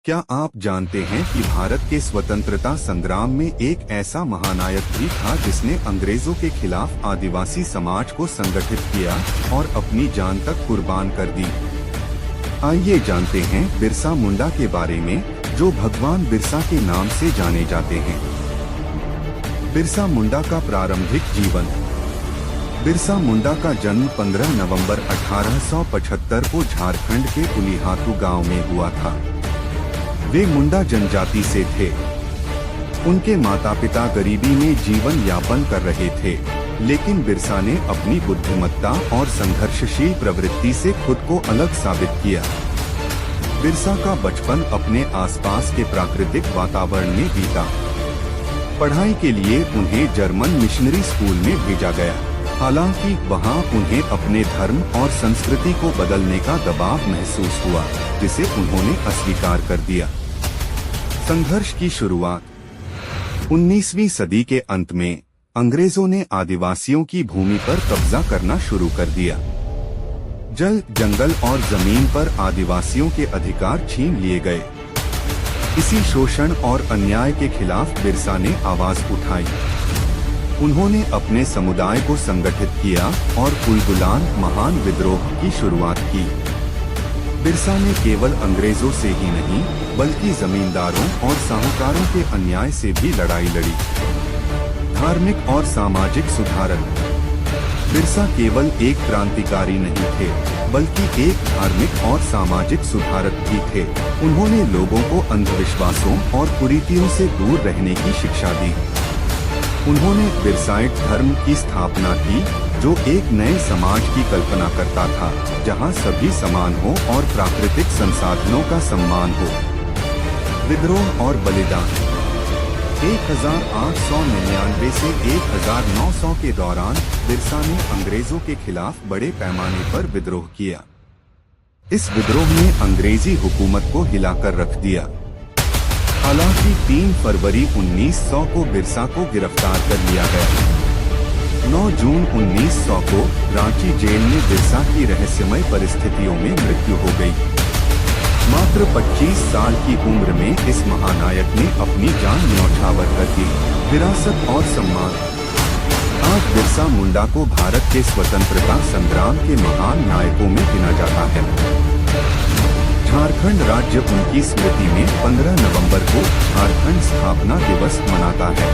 क्या आप जानते हैं कि भारत के स्वतंत्रता संग्राम में एक ऐसा महानायक भी था जिसने अंग्रेजों के खिलाफ आदिवासी समाज को संगठित किया और अपनी जान तक कुर्बान कर दी। आइए जानते हैं बिरसा मुंडा के बारे में, जो भगवान बिरसा के नाम से जाने जाते हैं। बिरसा मुंडा का प्रारंभिक जीवन। बिरसा मुंडा का जन्म 15 नवंबर 1875 को झारखंड के कुलीहातू गांव में हुआ था। वे मुंडा जनजाति से थे। उनके माता पिता गरीबी में जीवन यापन कर रहे थे, लेकिन बिरसा ने अपनी बुद्धिमत्ता और संघर्षशील प्रवृत्ति से खुद को अलग साबित किया। बिरसा का बचपन अपने आसपास के प्राकृतिक वातावरण में बीता। पढ़ाई के लिए उन्हें जर्मन मिशनरी स्कूल में भेजा गया, हालांकि वहां उन्हें अपने धर्म और संस्कृति को बदलने का दबाव महसूस हुआ, जिसे उन्होंने अस्वीकार कर दिया। संघर्ष की शुरुआत। 19वीं सदी के अंत में अंग्रेजों ने आदिवासियों की भूमि पर कब्जा करना शुरू कर दिया। जल, जंगल और जमीन पर आदिवासियों के अधिकार छीन लिए गए। इसी शोषण और अन्याय के खिलाफ बिरसा ने आवाज उठाई। उन्होंने अपने समुदाय को संगठित किया और उलगुलान महान विद्रोह की शुरुआत की। बिरसा ने केवल अंग्रेजों से ही नहीं, बल्कि जमींदारों और साहूकारों के अन्याय से भी लड़ाई लड़ी। धार्मिक और सामाजिक सुधारक। बिरसा केवल एक क्रांतिकारी नहीं थे, बल्कि एक धार्मिक और सामाजिक सुधारक भी थे। उन्होंने लोगों को अंधविश्वासों और कुरीतियों से दूर रहने की शिक्षा दी। उन्होंने बिरसाइट धर्म की स्थापना की, जो एक नए समाज की कल्पना करता था, जहां सभी समान हो और प्राकृतिक संसाधनों का सम्मान हो। विद्रोह और बलिदान। 1899 से 1900 के दौरान बिरसा ने अंग्रेजों के खिलाफ बड़े पैमाने पर विद्रोह किया। इस विद्रोह ने अंग्रेजी हुकूमत को हिलाकर रख दिया। हालांकि 3 फरवरी 1900 को बिरसा को गिरफ्तार कर लिया गया। 9 जून 1900 को रांची जेल में बिरसा की रहस्यमय परिस्थितियों में मृत्यु हो गई। मात्र 25 साल की उम्र में इस महानायक ने अपनी जान न्यौछावर कर दी। विरासत और सम्मान। आज बिरसा मुंडा को भारत के स्वतंत्रता संग्राम के महान नायकों में गिना जाता है। झारखंड राज्य उनकी स्मृति में 15 नवंबर को झारखंड स्थापना दिवस मनाता है।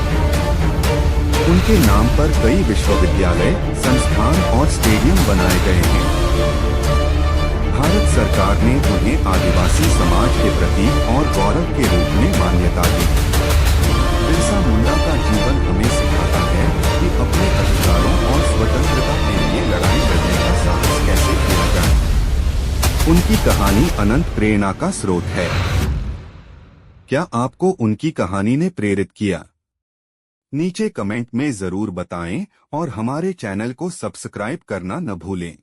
उनके नाम पर कई विश्वविद्यालय, संस्थान और स्टेडियम बनाए गए हैं। भारत सरकार ने उन्हें आदिवासी समाज के प्रतीक और गौरव के रूप में मान्यता दी। बिरसा मुंडा का जीवन हमें सिखाता है कि अपने अधिकारों और स्वतंत्रता के लिए लड़ाई लड़ने का साहस कैसे किया जाए। उनकी कहानी अनंत प्रेरणा का स्रोत है। क्या आपको उनकी कहानी ने प्रेरित किया? नीचे कमेंट में जरूर बताएं और हमारे चैनल को सब्सक्राइब करना न भूलें।